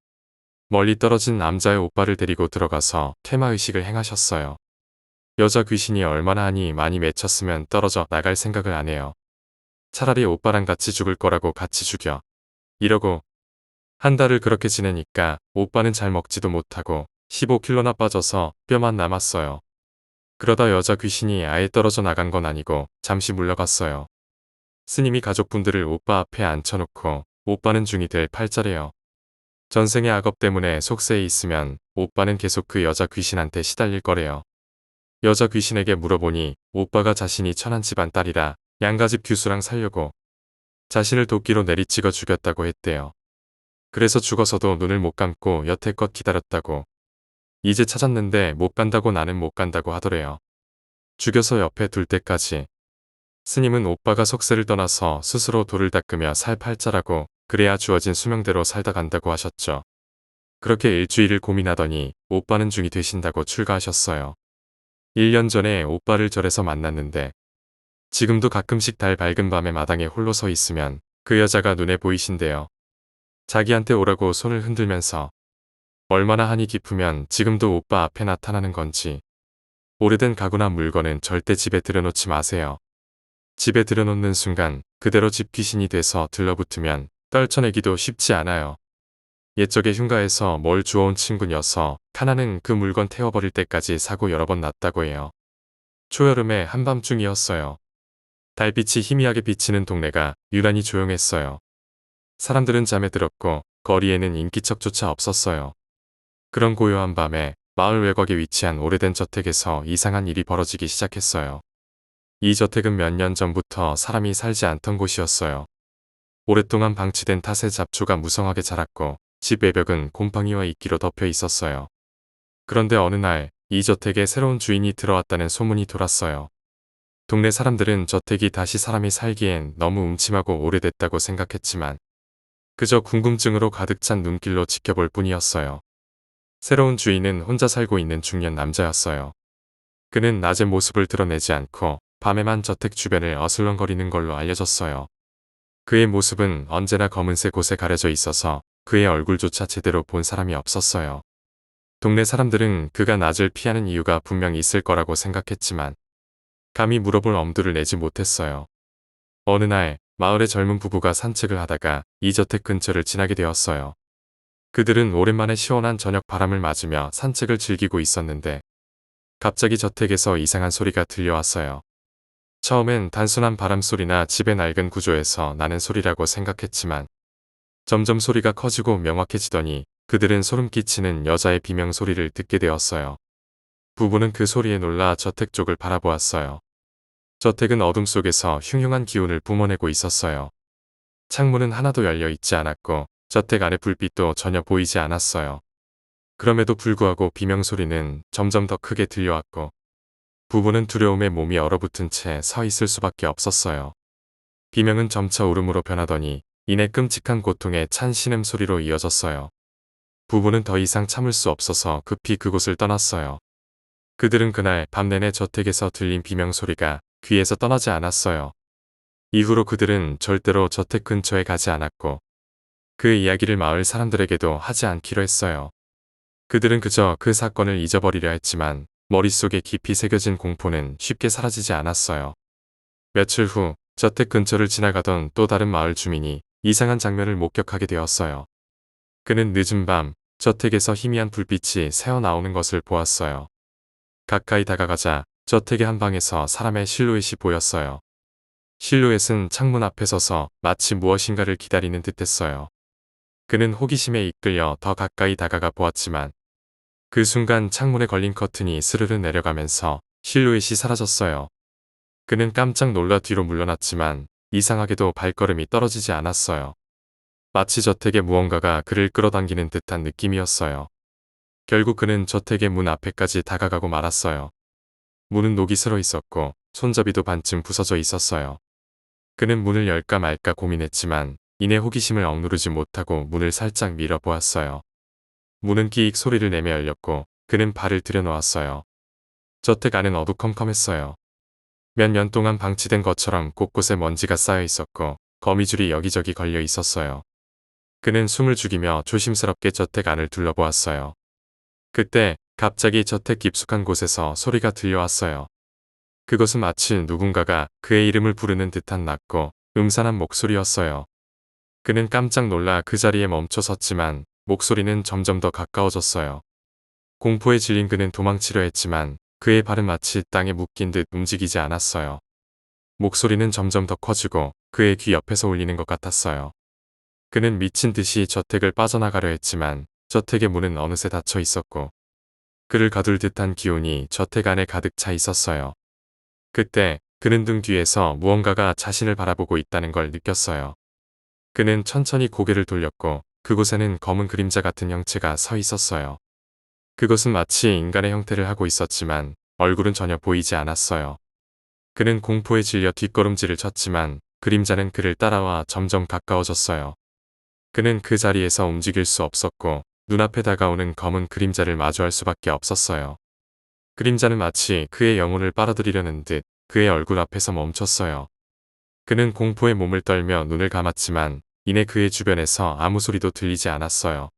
멀리 떨어진 남자의 오빠를 데리고 들어가서 퇴마의식을 행하셨어요. 여자 귀신이 얼마나 하니 많이 맺혔으면 떨어져 나갈 생각을 안 해요. 차라리 오빠랑 같이 죽을 거라고 같이 죽여. 이러고 한 달을 그렇게 지내니까 오빠는 잘 먹지도 못하고 15kg나 빠져서 뼈만 남았어요. 그러다 여자 귀신이 아예 떨어져 나간 건 아니고 잠시 물러갔어요. 스님이 가족분들을 오빠 앞에 앉혀놓고 오빠는 중이 될 팔자래요. 전생의 악업 때문에 속세에 있으면 오빠는 계속 그 여자 귀신한테 시달릴 거래요. 여자 귀신에게 물어보니 오빠가 자신이 천한 집안 딸이라 양가집 규수랑 살려고 자신을 도끼로 내리찍어 죽였다고 했대요. 그래서 죽어서도 눈을 못 감고 여태껏 기다렸다고. 이제 찾았는데 못 간다고 나는 못 간다고 하더래요. 죽여서 옆에 둘 때까지. 스님은 오빠가 속세를 떠나서 스스로 돌을 닦으며 살 팔자라고 그래야 주어진 수명대로 살다 간다고 하셨죠. 그렇게 일주일을 고민하더니 오빠는 중이 되신다고 출가하셨어요. 1년 전에 오빠를 절에서 만났는데 지금도 가끔씩 달 밝은 밤에 마당에 홀로 서 있으면 그 여자가 눈에 보이신대요. 자기한테 오라고 손을 흔들면서 얼마나 한이 깊으면 지금도 오빠 앞에 나타나는 건지. 오래된 가구나 물건은 절대 집에 들여놓지 마세요. 집에 들여놓는 순간 그대로 집 귀신이 돼서 들러붙으면 떨쳐내기도 쉽지 않아요. 옛적에 흉가에서 뭘 주워온 친구녀서 카나는 그 물건 태워버릴 때까지 사고 여러 번 났다고 해요. 초여름의 한밤중이었어요. 달빛이 희미하게 비치는 동네가 유난히 조용했어요. 사람들은 잠에 들었고 거리에는 인기척조차 없었어요. 그런 고요한 밤에 마을 외곽에 위치한 오래된 저택에서 이상한 일이 벌어지기 시작했어요. 이 저택은 몇 년 전부터 사람이 살지 않던 곳이었어요. 오랫동안 방치된 탓에 잡초가 무성하게 자랐고 집 외벽은 곰팡이와 이끼로 덮여 있었어요. 그런데 어느 날 이 저택에 새로운 주인이 들어왔다는 소문이 돌았어요. 동네 사람들은 저택이 다시 사람이 살기엔 너무 음침하고 오래됐다고 생각했지만 그저 궁금증으로 가득 찬 눈길로 지켜볼 뿐이었어요. 새로운 주인은 혼자 살고 있는 중년 남자였어요. 그는 낮에 모습을 드러내지 않고 밤에만 저택 주변을 어슬렁거리는 걸로 알려졌어요. 그의 모습은 언제나 검은색 옷에 가려져 있어서 그의 얼굴조차 제대로 본 사람이 없었어요. 동네 사람들은 그가 낮을 피하는 이유가 분명 있을 거라고 생각했지만 감히 물어볼 엄두를 내지 못했어요. 어느 날 마을의 젊은 부부가 산책을 하다가 이 저택 근처를 지나게 되었어요. 그들은 오랜만에 시원한 저녁 바람을 맞으며 산책을 즐기고 있었는데 갑자기 저택에서 이상한 소리가 들려왔어요. 처음엔 단순한 바람 소리나 집의 낡은 구조에서 나는 소리라고 생각했지만 점점 소리가 커지고 명확해지더니 그들은 소름 끼치는 여자의 비명 소리를 듣게 되었어요. 부부는 그 소리에 놀라 저택 쪽을 바라보았어요. 저택은 어둠 속에서 흉흉한 기운을 뿜어내고 있었어요. 창문은 하나도 열려 있지 않았고 저택 안의 불빛도 전혀 보이지 않았어요. 그럼에도 불구하고 비명 소리는 점점 더 크게 들려왔고 부부는 두려움에 몸이 얼어붙은 채 서 있을 수밖에 없었어요. 비명은 점차 울음으로 변하더니 이내 끔찍한 고통에 찬 신음소리로 이어졌어요. 부부는 더 이상 참을 수 없어서 급히 그곳을 떠났어요. 그들은 그날 밤 내내 저택에서 들린 비명 소리가 귀에서 떠나지 않았어요. 이후로 그들은 절대로 저택 근처에 가지 않았고 그 이야기를 마을 사람들에게도 하지 않기로 했어요. 그들은 그저 그 사건을 잊어버리려 했지만 머릿속에 깊이 새겨진 공포는 쉽게 사라지지 않았어요. 며칠 후 저택 근처를 지나가던 또 다른 마을 주민이 이상한 장면을 목격하게 되었어요. 그는 늦은 밤 저택에서 희미한 불빛이 새어나오는 것을 보았어요. 가까이 다가가자 저택의 한 방에서 사람의 실루엣이 보였어요. 실루엣은 창문 앞에 서서 마치 무엇인가를 기다리는 듯했어요. 그는 호기심에 이끌려 더 가까이 다가가 보았지만 그 순간 창문에 걸린 커튼이 스르르 내려가면서 실루엣이 사라졌어요. 그는 깜짝 놀라 뒤로 물러났지만 이상하게도 발걸음이 떨어지지 않았어요. 마치 저택의 무언가가 그를 끌어당기는 듯한 느낌이었어요. 결국 그는 저택의 문 앞에까지 다가가고 말았어요. 문은 녹이 슬어 있었고 손잡이도 반쯤 부서져 있었어요. 그는 문을 열까 말까 고민했지만 이내 호기심을 억누르지 못하고 문을 살짝 밀어보았어요. 문은 끼익 소리를 내며 열렸고 그는 발을 들여놓았어요. 저택 안은 어두컴컴했어요. 몇 년 동안 방치된 것처럼 곳곳에 먼지가 쌓여 있었고 거미줄이 여기저기 걸려 있었어요. 그는 숨을 죽이며 조심스럽게 저택 안을 둘러보았어요. 그때 갑자기 저택 깊숙한 곳에서 소리가 들려왔어요. 그것은 마치 누군가가 그의 이름을 부르는 듯한 낮고 음산한 목소리였어요. 그는 깜짝 놀라 그 자리에 멈춰 섰지만 목소리는 점점 더 가까워졌어요. 공포에 질린 그는 도망치려 했지만 그의 발은 마치 땅에 묶인 듯 움직이지 않았어요. 목소리는 점점 더 커지고 그의 귀 옆에서 울리는 것 같았어요. 그는 미친 듯이 저택을 빠져나가려 했지만 저택의 문은 어느새 닫혀 있었고 그를 가둘 듯한 기운이 저택 안에 가득 차 있었어요. 그때 그는 등 뒤에서 무언가가 자신을 바라보고 있다는 걸 느꼈어요. 그는 천천히 고개를 돌렸고 그곳에는 검은 그림자 같은 형체가 서 있었어요. 그것은 마치 인간의 형태를 하고 있었지만 얼굴은 전혀 보이지 않았어요. 그는 공포에 질려 뒷걸음질을 쳤지만 그림자는 그를 따라와 점점 가까워졌어요. 그는 그 자리에서 움직일 수 없었고 눈앞에 다가오는 검은 그림자를 마주할 수밖에 없었어요. 그림자는 마치 그의 영혼을 빨아들이려는 듯 그의 얼굴 앞에서 멈췄어요. 그는 공포에 몸을 떨며 눈을 감았지만 이내 그의 주변에서 아무 소리도 들리지 않았어요.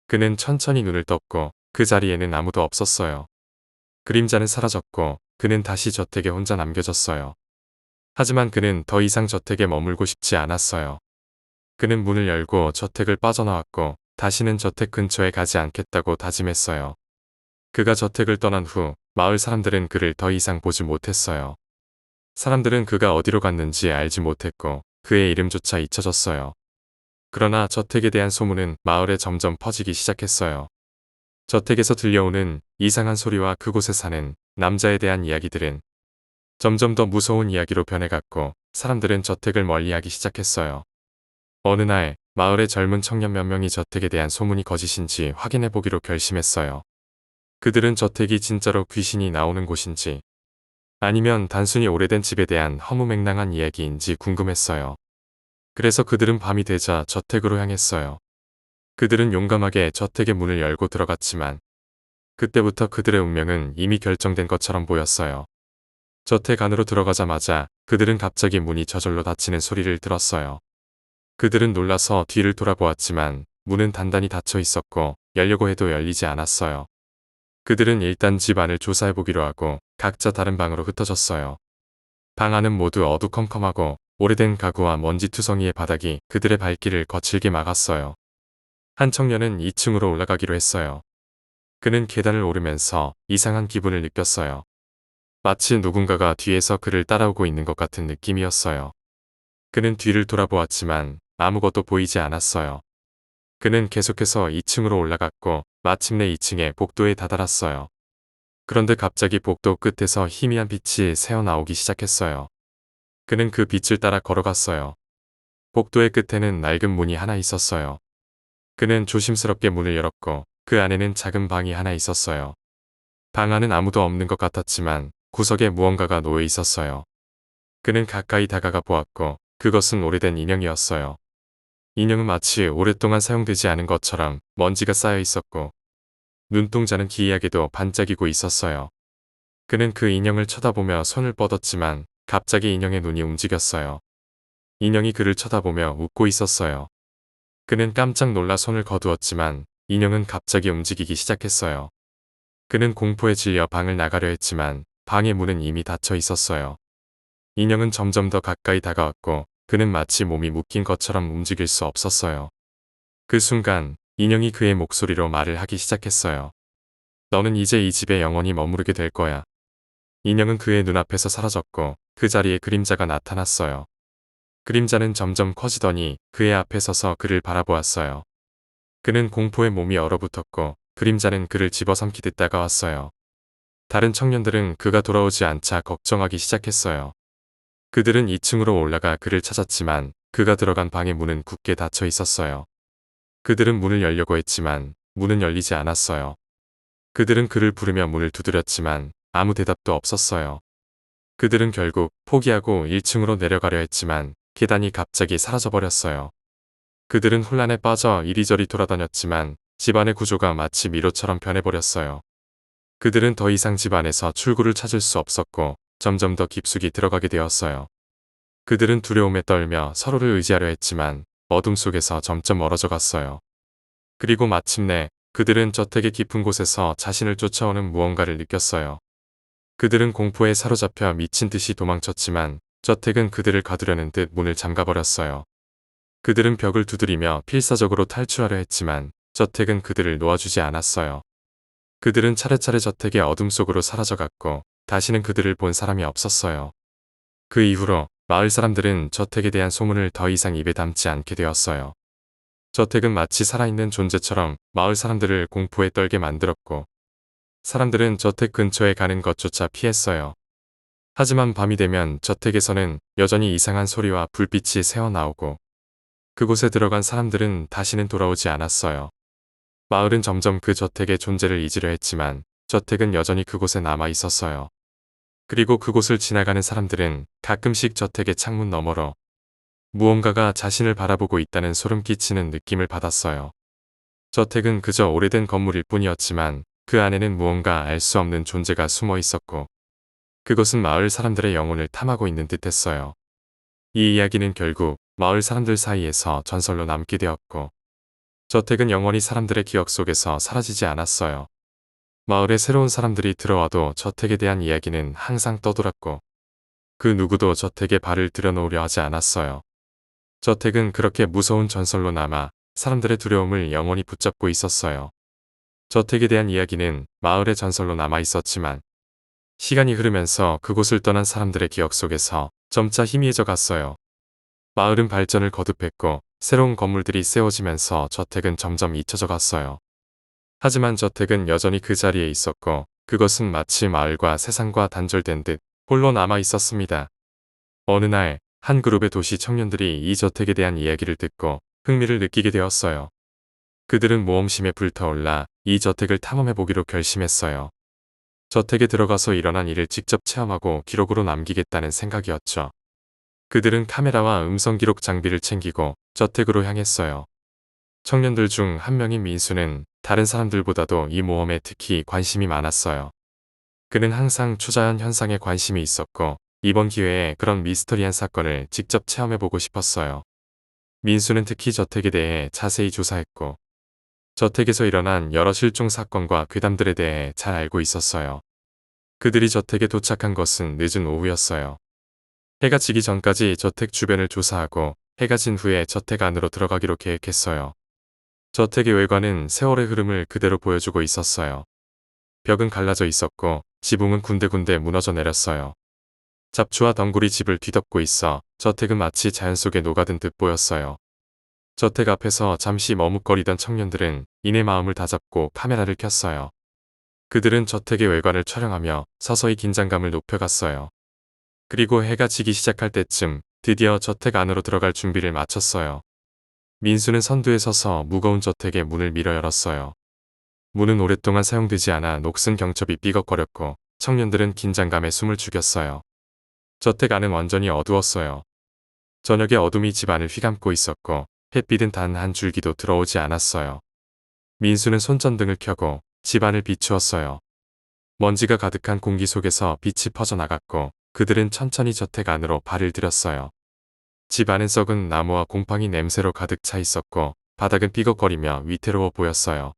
그는 천천히 눈을 떴고 그 자리에는 아무도 없었어요. 그림자는 사라졌고 그는 다시 저택에 혼자 남겨졌어요. 하지만 그는 더 이상 저택에 머물고 싶지 않았어요. 그는 문을 열고 저택을 빠져나왔고 다시는 저택 근처에 가지 않겠다고 다짐했어요. 그가 저택을 떠난 후 마을 사람들은 그를 더 이상 보지 못했어요. 사람들은 그가 어디로 갔는지 알지 못했고 그의 이름조차 잊혀졌어요. 그러나 저택에 대한 소문은 마을에 점점 퍼지기 시작했어요. 저택에서 들려오는 이상한 소리와 그곳에 사는 남자에 대한 이야기들은 점점 더 무서운 이야기로 변해갔고 사람들은 저택을 멀리하기 시작했어요. 어느 날 마을의 젊은 청년 몇 명이 저택에 대한 소문이 거짓인지 확인해보기로 결심했어요. 그들은 저택이 진짜로 귀신이 나오는 곳인지 아니면 단순히 오래된 집에 대한 허무맹랑한 이야기인지 궁금했어요. 그래서 그들은 밤이 되자 저택으로 향했어요. 그들은 용감하게 저택의 문을 열고 들어갔지만 그때부터 그들의 운명은 이미 결정된 것처럼 보였어요. 저택 안으로 들어가자마자 그들은 갑자기 문이 저절로 닫히는 소리를 들었어요. 그들은 놀라서 뒤를 돌아보았지만 문은 단단히 닫혀 있었고 열려고 해도 열리지 않았어요. 그들은 일단 집 안을 조사해보기로 하고 각자 다른 방으로 흩어졌어요. 방 안은 모두 어두컴컴하고 오래된 가구와 먼지투성이의 바닥이 그들의 발길을 거칠게 막았어요. 한 청년은 2층으로 올라가기로 했어요. 그는 계단을 오르면서 이상한 기분을 느꼈어요. 마치 누군가가 뒤에서 그를 따라오고 있는 것 같은 느낌이었어요. 그는 뒤를 돌아보았지만 아무것도 보이지 않았어요. 그는 계속해서 2층으로 올라갔고 마침내 2층의 복도에 다다랐어요. 그런데 갑자기 복도 끝에서 희미한 빛이 새어나오기 시작했어요. 그는 그 빛을 따라 걸어갔어요. 복도의 끝에는 낡은 문이 하나 있었어요. 그는 조심스럽게 문을 열었고 그 안에는 작은 방이 하나 있었어요. 방 안은 아무도 없는 것 같았지만 구석에 무언가가 놓여 있었어요. 그는 가까이 다가가 보았고 그것은 오래된 인형이었어요. 인형은 마치 오랫동안 사용되지 않은 것처럼 먼지가 쌓여 있었고 눈동자는 기이하게도 반짝이고 있었어요. 그는 그 인형을 쳐다보며 손을 뻗었지만 갑자기 인형의 눈이 움직였어요. 인형이 그를 쳐다보며 웃고 있었어요. 그는 깜짝 놀라 손을 거두었지만 인형은 갑자기 움직이기 시작했어요. 그는 공포에 질려 방을 나가려 했지만 방의 문은 이미 닫혀 있었어요. 인형은 점점 더 가까이 다가왔고 그는 마치 몸이 묶인 것처럼 움직일 수 없었어요. 그 순간 인형이 그의 목소리로 말을 하기 시작했어요. 너는 이제 이 집에 영원히 머무르게 될 거야. 인형은 그의 눈앞에서 사라졌고 그 자리에 그림자가 나타났어요. 그림자는 점점 커지더니 그의 앞에 서서 그를 바라보았어요. 그는 공포에 몸이 얼어붙었고 그림자는 그를 집어삼키듯 다가왔어요. 다른 청년들은 그가 돌아오지 않자 걱정하기 시작했어요. 그들은 2층으로 올라가 그를 찾았지만 그가 들어간 방의 문은 굳게 닫혀 있었어요. 그들은 문을 열려고 했지만 문은 열리지 않았어요. 그들은 그를 부르며 문을 두드렸지만 아무 대답도 없었어요. 그들은 결국 포기하고 1층으로 내려가려 했지만 계단이 갑자기 사라져버렸어요. 그들은 혼란에 빠져 이리저리 돌아다녔지만 집안의 구조가 마치 미로처럼 변해버렸어요. 그들은 더 이상 집 안에서 출구를 찾을 수 없었고 점점 더 깊숙이 들어가게 되었어요. 그들은 두려움에 떨며 서로를 의지하려 했지만 어둠 속에서 점점 멀어져 갔어요. 그리고 마침내 그들은 저택의 깊은 곳에서 자신을 쫓아오는 무언가를 느꼈어요. 그들은 공포에 사로잡혀 미친 듯이 도망쳤지만 저택은 그들을 가두려는 듯 문을 잠가버렸어요. 그들은 벽을 두드리며 필사적으로 탈출하려 했지만 저택은 그들을 놓아주지 않았어요. 그들은 차례차례 저택의 어둠 속으로 사라져갔고 다시는 그들을 본 사람이 없었어요. 그 이후로 마을 사람들은 저택에 대한 소문을 더 이상 입에 담지 않게 되었어요. 저택은 마치 살아있는 존재처럼 마을 사람들을 공포에 떨게 만들었고 사람들은 저택 근처에 가는 것조차 피했어요. 하지만 밤이 되면 저택에서는 여전히 이상한 소리와 불빛이 새어나오고 그곳에 들어간 사람들은 다시는 돌아오지 않았어요. 마을은 점점 그 저택의 존재를 잊으려 했지만 저택은 여전히 그곳에 남아 있었어요. 그리고 그곳을 지나가는 사람들은 가끔씩 저택의 창문 너머로 무언가가 자신을 바라보고 있다는 소름 끼치는 느낌을 받았어요. 저택은 그저 오래된 건물일 뿐이었지만 그 안에는 무언가 알 수 없는 존재가 숨어 있었고 그것은 마을 사람들의 영혼을 탐하고 있는 듯했어요. 이 이야기는 결국 마을 사람들 사이에서 전설로 남게 되었고 저택은 영원히 사람들의 기억 속에서 사라지지 않았어요. 마을에 새로운 사람들이 들어와도 저택에 대한 이야기는 항상 떠돌았고 그 누구도 저택에 발을 들여놓으려 하지 않았어요. 저택은 그렇게 무서운 전설로 남아 사람들의 두려움을 영원히 붙잡고 있었어요. 저택에 대한 이야기는 마을의 전설로 남아 있었지만 시간이 흐르면서 그곳을 떠난 사람들의 기억 속에서 점차 희미해져 갔어요. 마을은 발전을 거듭했고 새로운 건물들이 세워지면서 저택은 점점 잊혀져 갔어요. 하지만 저택은 여전히 그 자리에 있었고 그것은 마치 마을과 세상과 단절된 듯 홀로 남아 있었습니다. 어느 날 한 그룹의 도시 청년들이 이 저택에 대한 이야기를 듣고 흥미를 느끼게 되었어요. 그들은 모험심에 불타올라 이 저택을 탐험해보기로 결심했어요. 저택에 들어가서 일어난 일을 직접 체험하고 기록으로 남기겠다는 생각이었죠. 그들은 카메라와 음성 기록 장비를 챙기고 저택으로 향했어요. 청년들 중 한 명인 민수는 다른 사람들보다도 이 모험에 특히 관심이 많았어요. 그는 항상 초자연 현상에 관심이 있었고 이번 기회에 그런 미스터리한 사건을 직접 체험해보고 싶었어요. 민수는 특히 저택에 대해 자세히 조사했고 저택에서 일어난 여러 실종 사건과 괴담들에 대해 잘 알고 있었어요. 그들이 저택에 도착한 것은 늦은 오후였어요. 해가 지기 전까지 저택 주변을 조사하고 해가 진 후에 저택 안으로 들어가기로 계획했어요. 저택의 외관은 세월의 흐름을 그대로 보여주고 있었어요. 벽은 갈라져 있었고 지붕은 군데군데 무너져 내렸어요. 잡초와 덩굴이 집을 뒤덮고 있어 저택은 마치 자연 속에 녹아든 듯 보였어요. 저택 앞에서 잠시 머뭇거리던 청년들은 이내 마음을 다잡고 카메라를 켰어요. 그들은 저택의 외관을 촬영하며 서서히 긴장감을 높여갔어요. 그리고 해가 지기 시작할 때쯤 드디어 저택 안으로 들어갈 준비를 마쳤어요. 민수는 선두에 서서 무거운 저택의 문을 밀어 열었어요. 문은 오랫동안 사용되지 않아 녹슨 경첩이 삐걱거렸고 청년들은 긴장감에 숨을 죽였어요. 저택 안은 완전히 어두웠어요. 저녁의 어둠이 집 안을 휘감고 있었고 햇빛은 단 한 줄기도 들어오지 않았어요. 민수는 손전등을 켜고 집 안을 비추었어요. 먼지가 가득한 공기 속에서 빛이 퍼져나갔고 그들은 천천히 저택 안으로 발을 들였어요. 집 안은 썩은 나무와 곰팡이 냄새로 가득 차 있었고 바닥은 삐걱거리며 위태로워 보였어요.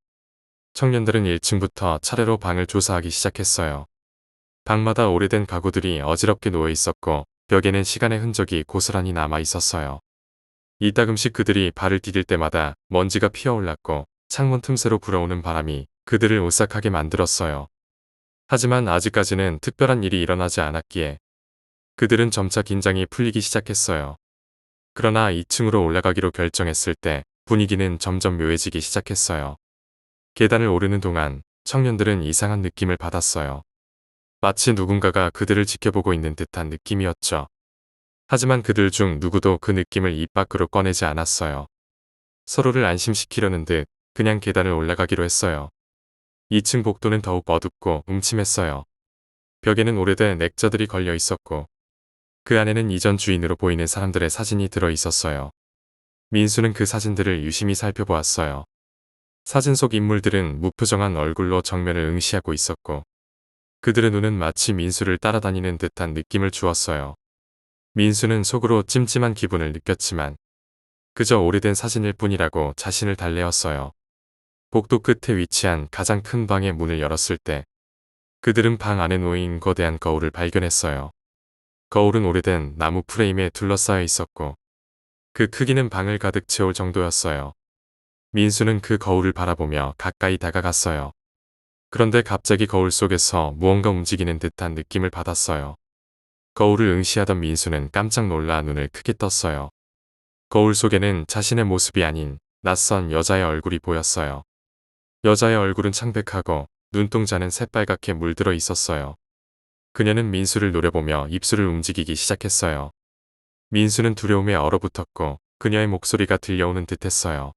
청년들은 1층부터 차례로 방을 조사하기 시작했어요. 방마다 오래된 가구들이 어지럽게 놓여 있었고 벽에는 시간의 흔적이 고스란히 남아 있었어요. 이따금씩 그들이 발을 디딜 때마다 먼지가 피어올랐고 창문 틈새로 불어오는 바람이 그들을 오싹하게 만들었어요. 하지만 아직까지는 특별한 일이 일어나지 않았기에 그들은 점차 긴장이 풀리기 시작했어요. 그러나 2층으로 올라가기로 결정했을 때 분위기는 점점 묘해지기 시작했어요. 계단을 오르는 동안 청년들은 이상한 느낌을 받았어요. 마치 누군가가 그들을 지켜보고 있는 듯한 느낌이었죠. 하지만 그들 중 누구도 그 느낌을 입 밖으로 꺼내지 않았어요. 서로를 안심시키려는 듯 그냥 계단을 올라가기로 했어요. 2층 복도는 더욱 어둡고 음침했어요. 벽에는 오래된 액자들이 걸려 있었고 그 안에는 이전 주인으로 보이는 사람들의 사진이 들어 있었어요. 민수는 그 사진들을 유심히 살펴보았어요. 사진 속 인물들은 무표정한 얼굴로 정면을 응시하고 있었고 그들의 눈은 마치 민수를 따라다니는 듯한 느낌을 주었어요. 민수는 속으로 찜찜한 기분을 느꼈지만 그저 오래된 사진일 뿐이라고 자신을 달래었어요. 복도 끝에 위치한 가장 큰 방의 문을 열었을 때 그들은 방 안에 놓인 거대한 거울을 발견했어요. 거울은 오래된 나무 프레임에 둘러싸여 있었고 그 크기는 방을 가득 채울 정도였어요. 민수는 그 거울을 바라보며 가까이 다가갔어요. 그런데 갑자기 거울 속에서 무언가 움직이는 듯한 느낌을 받았어요. 거울을 응시하던 민수는 깜짝 놀라 눈을 크게 떴어요. 거울 속에는 자신의 모습이 아닌 낯선 여자의 얼굴이 보였어요. 여자의 얼굴은 창백하고 눈동자는 새빨갛게 물들어 있었어요. 그녀는 민수를 노려보며 입술을 움직이기 시작했어요. 민수는 두려움에 얼어붙었고 그녀의 목소리가 들려오는 듯했어요.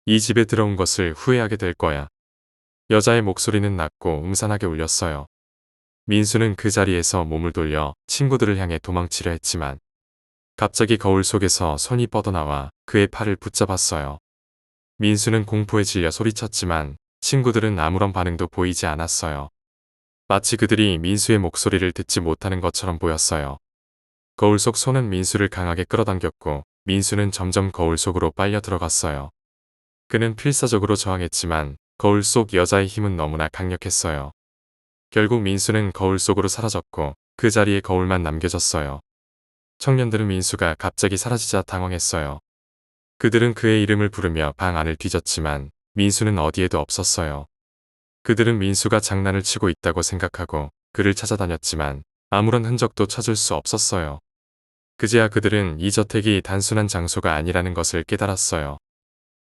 이 집에 들어온 것을 후회하게 될 거야. 여자의 목소리는 낮고 음산하게 울렸어요. 민수는 그 자리에서 몸을 돌려 친구들을 향해 도망치려 했지만 갑자기 거울 속에서 손이 뻗어나와 그의 팔을 붙잡았어요. 민수는 공포에 질려 소리쳤지만 친구들은 아무런 반응도 보이지 않았어요. 마치 그들이 민수의 목소리를 듣지 못하는 것처럼 보였어요. 거울 속 손은 민수를 강하게 끌어당겼고 민수는 점점 거울 속으로 빨려 들어갔어요. 그는 필사적으로 저항했지만 거울 속 여자의 힘은 너무나 강력했어요. 결국 민수는 거울 속으로 사라졌고 그 자리에 거울만 남겨졌어요. 청년들은 민수가 갑자기 사라지자 당황했어요. 그들은 그의 이름을 부르며 방 안을 뒤졌지만 민수는 어디에도 없었어요. 그들은 민수가 장난을 치고 있다고 생각하고 그를 찾아다녔지만 아무런 흔적도 찾을 수 없었어요. 그제야 그들은 이 저택이 단순한 장소가 아니라는 것을 깨달았어요.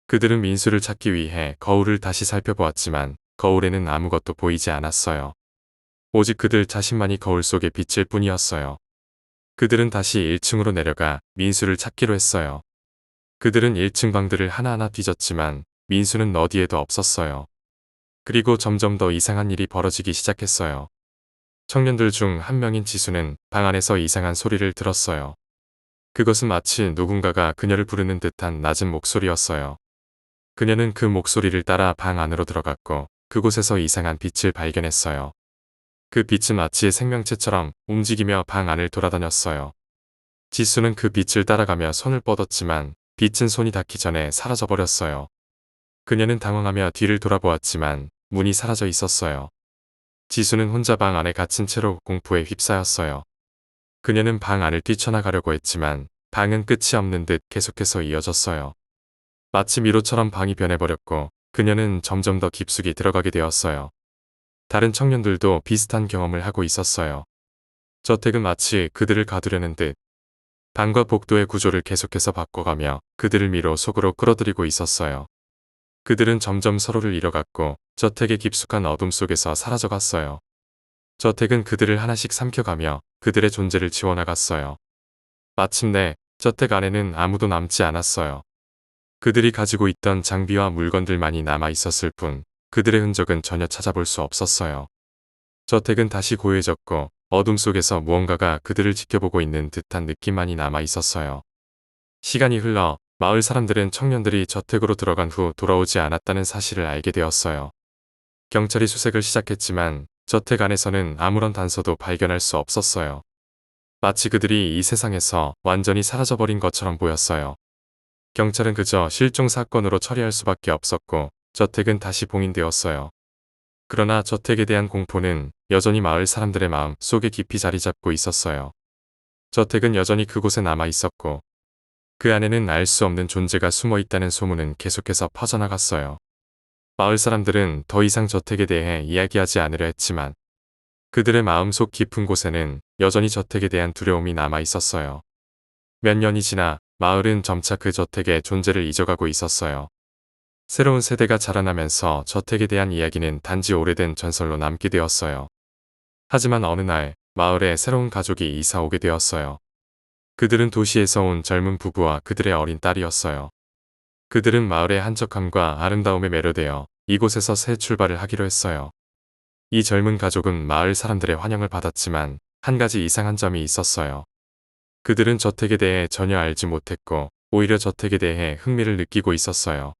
그들은 민수를 찾기 위해 거울을 다시 살펴보았지만 거울에는 아무것도 보이지 않았어요. 오직 그들 자신만이 거울 속의 빛일 뿐이었어요. 그들은 다시 1층으로 내려가 민수를 찾기로 했어요. 그들은 1층 방들을 하나하나 뒤졌지만 민수는 어디에도 없었어요. 그리고 점점 더 이상한 일이 벌어지기 시작했어요. 청년들 중 한 명인 지수는 방 안에서 이상한 소리를 들었어요. 그것은 마치 누군가가 그녀를 부르는 듯한 낮은 목소리였어요. 그녀는 그 목소리를 따라 방 안으로 들어갔고 그곳에서 이상한 빛을 발견했어요. 그 빛은 마치 생명체처럼 움직이며 방 안을 돌아다녔어요. 지수는 그 빛을 따라가며 손을 뻗었지만 빛은 손이 닿기 전에 사라져버렸어요. 그녀는 당황하며 뒤를 돌아보았지만 문이 사라져 있었어요. 지수는 혼자 방 안에 갇힌 채로 공포에 휩싸였어요. 그녀는 방 안을 뛰쳐나가려고 했지만 방은 끝이 없는 듯 계속해서 이어졌어요. 마치 미로처럼 방이 변해버렸고 그녀는 점점 더 깊숙이 들어가게 되었어요. 다른 청년들도 비슷한 경험을 하고 있었어요. 저택은 마치 그들을 가두려는 듯 방과 복도의 구조를 계속해서 바꿔가며 그들을 미로 속으로 끌어들이고 있었어요. 그들은 점점 서로를 잃어갔고 저택의 깊숙한 어둠 속에서 사라져갔어요. 저택은 그들을 하나씩 삼켜가며 그들의 존재를 지워나갔어요. 마침내 저택 안에는 아무도 남지 않았어요. 그들이 가지고 있던 장비와 물건들만이 남아 있었을 뿐 그들의 흔적은 전혀 찾아볼 수 없었어요. 저택은 다시 고요해졌고 어둠 속에서 무언가가 그들을 지켜보고 있는 듯한 느낌만이 남아 있었어요. 시간이 흘러 마을 사람들은 청년들이 저택으로 들어간 후 돌아오지 않았다는 사실을 알게 되었어요. 경찰이 수색을 시작했지만 저택 안에서는 아무런 단서도 발견할 수 없었어요. 마치 그들이 이 세상에서 완전히 사라져버린 것처럼 보였어요. 경찰은 그저 실종 사건으로 처리할 수밖에 없었고 저택은 다시 봉인되었어요. 그러나 저택에 대한 공포는 여전히 마을 사람들의 마음 속에 깊이 자리 잡고 있었어요. 저택은 여전히 그곳에 남아 있었고 그 안에는 알 수 없는 존재가 숨어 있다는 소문은 계속해서 퍼져나갔어요. 마을 사람들은 더 이상 저택에 대해 이야기하지 않으려 했지만 그들의 마음속 깊은 곳에는 여전히 저택에 대한 두려움이 남아 있었어요. 몇 년이 지나 마을은 점차 그 저택의 존재를 잊어가고 있었어요. 새로운 세대가 자라나면서 저택에 대한 이야기는 단지 오래된 전설로 남게 되었어요. 하지만 어느 날 마을에 새로운 가족이 이사 오게 되었어요. 그들은 도시에서 온 젊은 부부와 그들의 어린 딸이었어요. 그들은 마을의 한적함과 아름다움에 매료되어 이곳에서 새 출발을 하기로 했어요. 이 젊은 가족은 마을 사람들의 환영을 받았지만 한 가지 이상한 점이 있었어요. 그들은 저택에 대해 전혀 알지 못했고 오히려 저택에 대해 흥미를 느끼고 있었어요.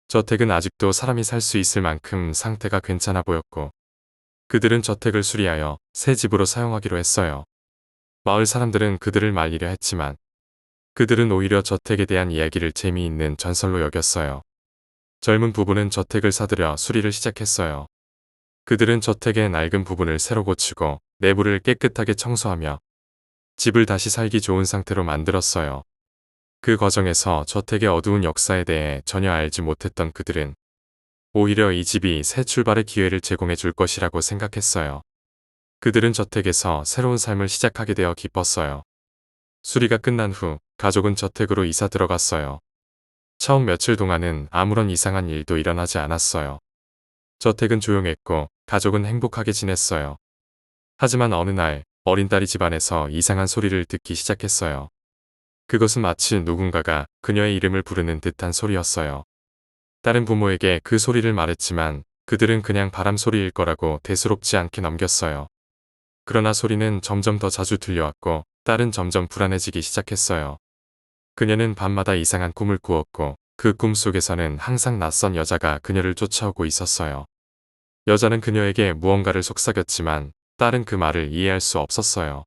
저택은 아직도 사람이 살 수 있을 만큼 상태가 괜찮아 보였고 그들은 저택을 수리하여 새 집으로 사용하기로 했어요. 마을 사람들은 그들을 말리려 했지만 그들은 오히려 저택에 대한 이야기를 재미있는 전설로 여겼어요. 젊은 부부는 저택을 사들여 수리를 시작했어요. 그들은 저택의 낡은 부분을 새로 고치고 내부를 깨끗하게 청소하며 집을 다시 살기 좋은 상태로 만들었어요. 그 과정에서 저택의 어두운 역사에 대해 전혀 알지 못했던 그들은 오히려 이 집이 새 출발의 기회를 제공해 줄 것이라고 생각했어요. 그들은 저택에서 새로운 삶을 시작하게 되어 기뻤어요. 수리가 끝난 후 가족은 저택으로 이사 들어갔어요. 처음 며칠 동안은 아무런 이상한 일도 일어나지 않았어요. 저택은 조용했고 가족은 행복하게 지냈어요. 하지만 어느 날 어린 딸이 집안에서 이상한 소리를 듣기 시작했어요. 그것은 마치 누군가가 그녀의 이름을 부르는 듯한 소리였어요. 다른 부모에게 그 소리를 말했지만 그들은 그냥 바람 소리일 거라고 대수롭지 않게 넘겼어요. 그러나 소리는 점점 더 자주 들려왔고 딸은 점점 불안해지기 시작했어요. 그녀는 밤마다 이상한 꿈을 꾸었고 그 꿈 속에서는 항상 낯선 여자가 그녀를 쫓아오고 있었어요. 여자는 그녀에게 무언가를 속삭였지만 딸은 그 말을 이해할 수 없었어요.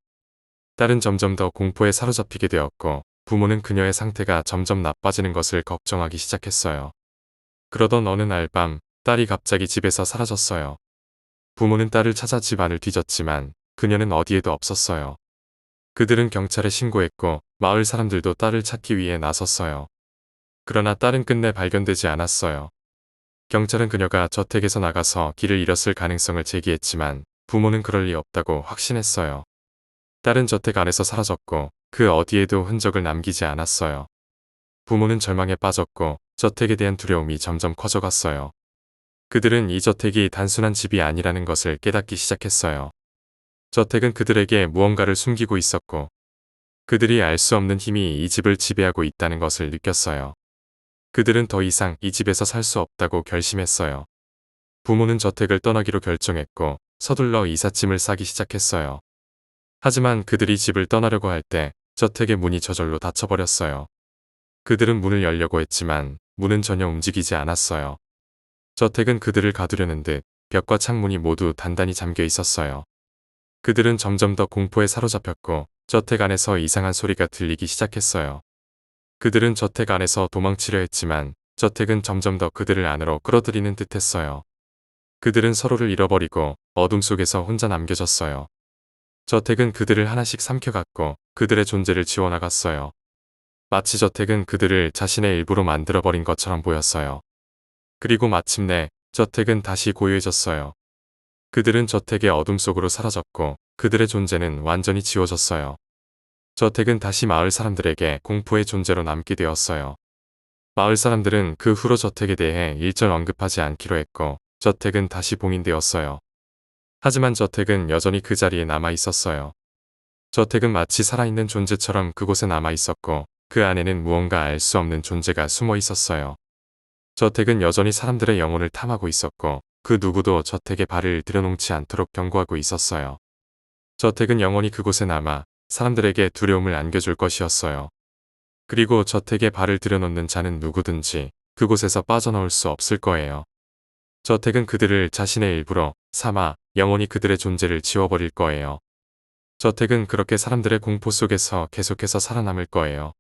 딸은 점점 더 공포에 사로잡히게 되었고 부모는 그녀의 상태가 점점 나빠지는 것을 걱정하기 시작했어요. 그러던 어느 날 밤 딸이 갑자기 집에서 사라졌어요. 부모는 딸을 찾아 집안을 뒤졌지만 그녀는 어디에도 없었어요. 그들은 경찰에 신고했고 마을 사람들도 딸을 찾기 위해 나섰어요. 그러나 딸은 끝내 발견되지 않았어요. 경찰은 그녀가 저택에서 나가서 길을 잃었을 가능성을 제기했지만 부모는 그럴 리 없다고 확신했어요. 딸은 저택 안에서 사라졌고 그 어디에도 흔적을 남기지 않았어요. 부모는 절망에 빠졌고 저택에 대한 두려움이 점점 커져갔어요. 그들은 이 저택이 단순한 집이 아니라는 것을 깨닫기 시작했어요. 저택은 그들에게 무언가를 숨기고 있었고 그들이 알 수 없는 힘이 이 집을 지배하고 있다는 것을 느꼈어요. 그들은 더 이상 이 집에서 살 수 없다고 결심했어요. 부모는 저택을 떠나기로 결정했고 서둘러 이삿짐을 싸기 시작했어요. 하지만 그들이 집을 떠나려고 할 때 저택의 문이 저절로 닫혀버렸어요. 그들은 문을 열려고 했지만 문은 전혀 움직이지 않았어요. 저택은 그들을 가두려는 듯 벽과 창문이 모두 단단히 잠겨 있었어요. 그들은 점점 더 공포에 사로잡혔고 저택 안에서 이상한 소리가 들리기 시작했어요. 그들은 저택 안에서 도망치려 했지만 저택은 점점 더 그들을 안으로 끌어들이는 듯 했어요. 그들은 서로를 잃어버리고 어둠 속에서 혼자 남겨졌어요. 저택은 그들을 하나씩 삼켜갔고 그들의 존재를 지워나갔어요. 마치 저택은 그들을 자신의 일부로 만들어버린 것처럼 보였어요. 그리고 마침내 저택은 다시 고요해졌어요. 그들은 저택의 어둠 속으로 사라졌고 그들의 존재는 완전히 지워졌어요. 저택은 다시 마을 사람들에게 공포의 존재로 남게 되었어요. 마을 사람들은 그 후로 저택에 대해 일절 언급하지 않기로 했고 저택은 다시 봉인되었어요. 하지만 저택은 여전히 그 자리에 남아 있었어요. 저택은 마치 살아있는 존재처럼 그곳에 남아 있었고 그 안에는 무언가 알 수 없는 존재가 숨어 있었어요. 저택은 여전히 사람들의 영혼을 탐하고 있었고 그 누구도 저택에 발을 들여놓지 않도록 경고하고 있었어요. 저택은 영원히 그곳에 남아 사람들에게 두려움을 안겨줄 것이었어요. 그리고 저택에 발을 들여놓는 자는 누구든지 그곳에서 빠져나올 수 없을 거예요. 저택은 그들을 자신의 일부로 삼아 영원히 그들의 존재를 지워버릴 거예요. 저택은 그렇게 사람들의 공포 속에서 계속해서 살아남을 거예요.